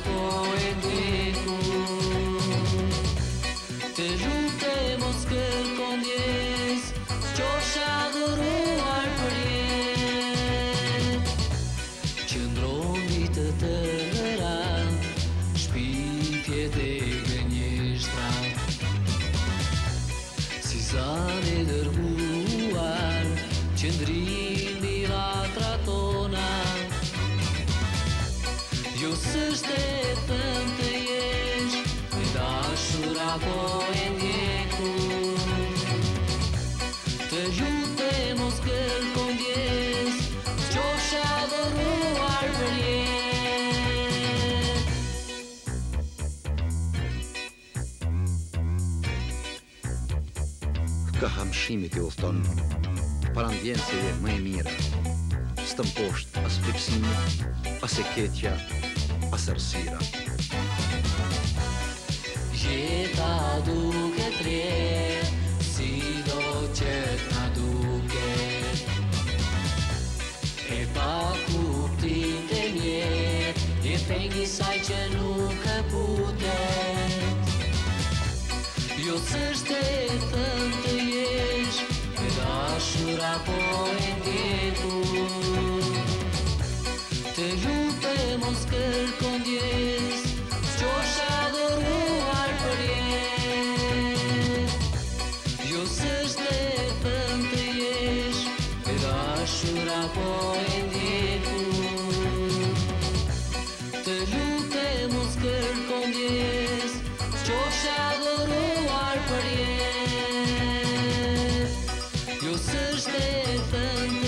po e ndjeku. Të lutem mos kërkon ndjes, qofsha adhuruar për jetë. Qëndroni të tëra, shpifjet e gënjeshtra, si zane dërguar, qëndrin diratra tona. Jo s'është e thënë të jesh, e dashur apo e ndjeku. Të lutem mos kërkon ndjes, qofsha adhuruar për jetë. Ka hamshimit i udhton, parandjenëse më e mira, s'të mposht as frikësimi, as e keqja, as errësira. Jeta duket re, sido që t'na duket, e pa kuptim të mjet, e pengi saj që nuk e putet. Jo s'është e thënë të jesh, e dashur apo e ndjeku. Të lutem mos kërkon ndjes, qofsha adhuruar për jetë. Jo s'është e thënë të jesh, e dashur apo e ndjeku. Të lutem mos kërkon ndjes, qofsha adhuruar për jetë. Jo s'është e thënë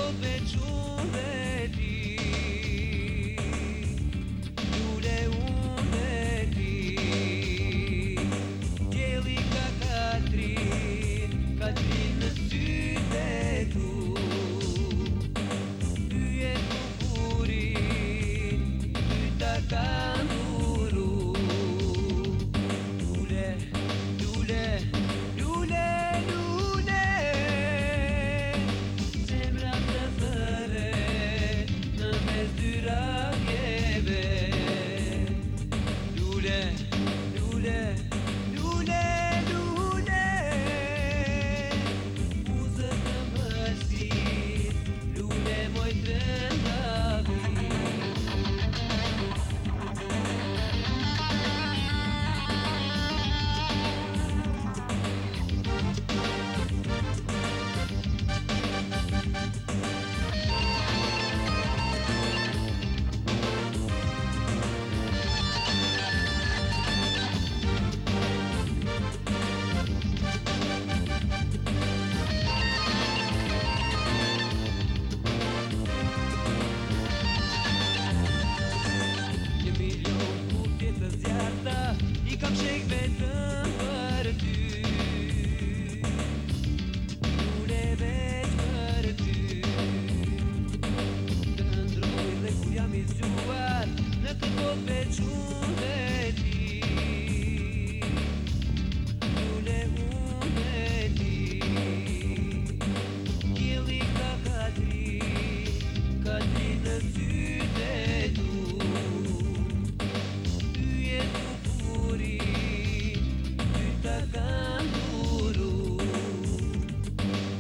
kot me qunë dhe ti. Lule unë dhe ti. Djeli ka katrin në sytë e tu. Pyet bukurin, ty ta kanë duru. Lule, lule, lule, lule, zemra të thëre në mes dy rakjeve. Lule, lule, lule, lule, muzët në mësit, lule moj trëndavi. Një milion kutje të zjarta I kam shek vetëm për ty. Lule veç për ty. Të ndroj dhe kur jam I zgjuar në këtë botë veç unë dhe ti. Lule unë dhe ti. Qielli ka katri në sytë e tu. Pyet bukurin, ty ta kanë duru.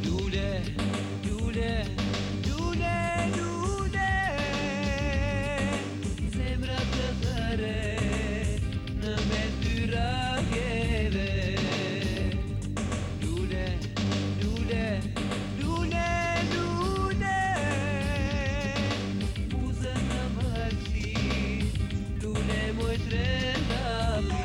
Lule, lule, lule, lule, zemra të thëre në mes dy rakjeve. Lule, lule, lule, lule, muzën në mësit, lule moj trëndavi.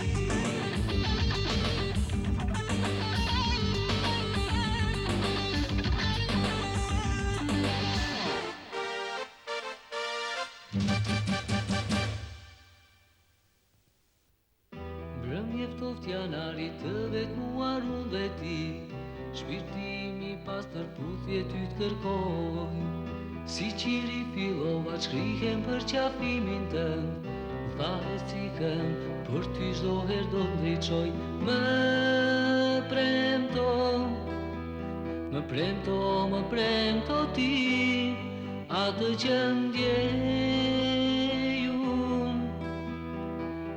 Mbrëmje ftoft janari të vetë muar unë dhe ti. Shpirtimi pastër puthje ty të kërkoj. Si qiri fillova të shkrihem për qafimin tënd. Thahet si kënd, për ty çdo herë do të ndriçoj. Më premto ti, atë që ndjej unë,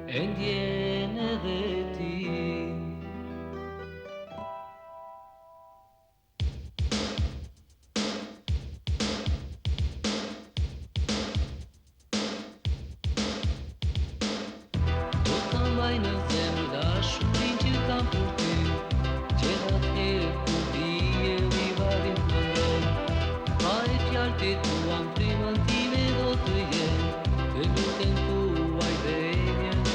e ndjen edhe ti. Do ta mbaj në zemër dashurin që kam për ty. Gjerat herë kur dielli varin këndon. Pa e fjalët e tua frymën time do të jenë. Të lutën tuaj dhe një herë më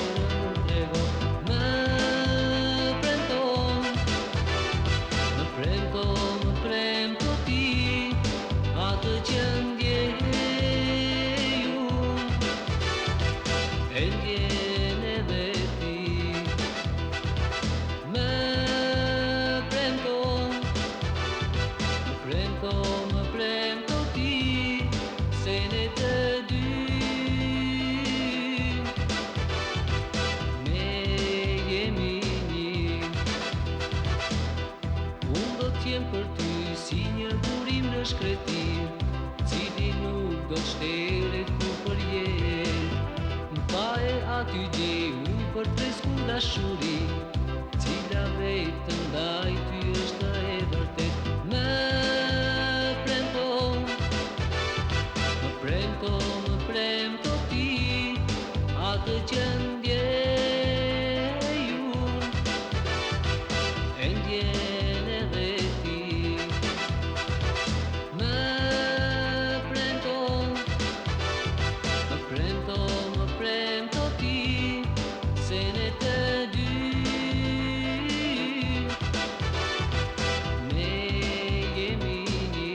trego. Më premto ti, atë që ndjej unë, e ndjen edhe ti. Më premto ti, se ne të dy ne jemi një. Unë do t'jem për ty si një burim në shkretir, cili nuk do t'shteret ku përjet. Më fae aty gjej unë për fresku dashuri, cila vetëm ndaj ty është e vërtet. Më premto ti, atë që ndjej unë, e ndjen edhe ti. Më premto ti, se ne të dy ne jemi një.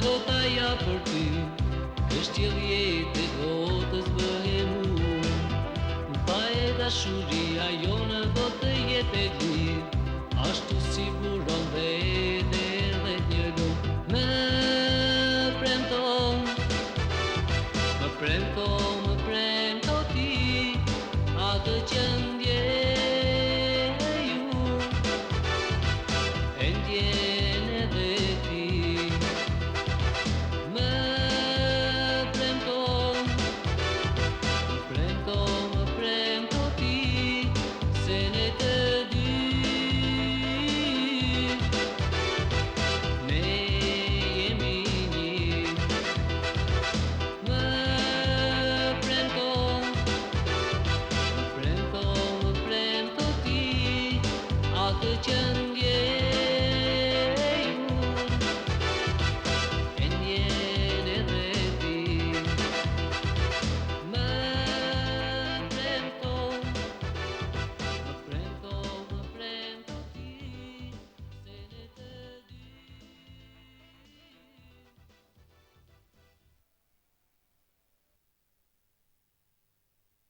do ta jap për ty, kështjell jetë botës bëhem unë. Pa e dashuria jone do të jetë e lirë, ashtu siguron dhe edhe një lumë. Më premto ti, atë që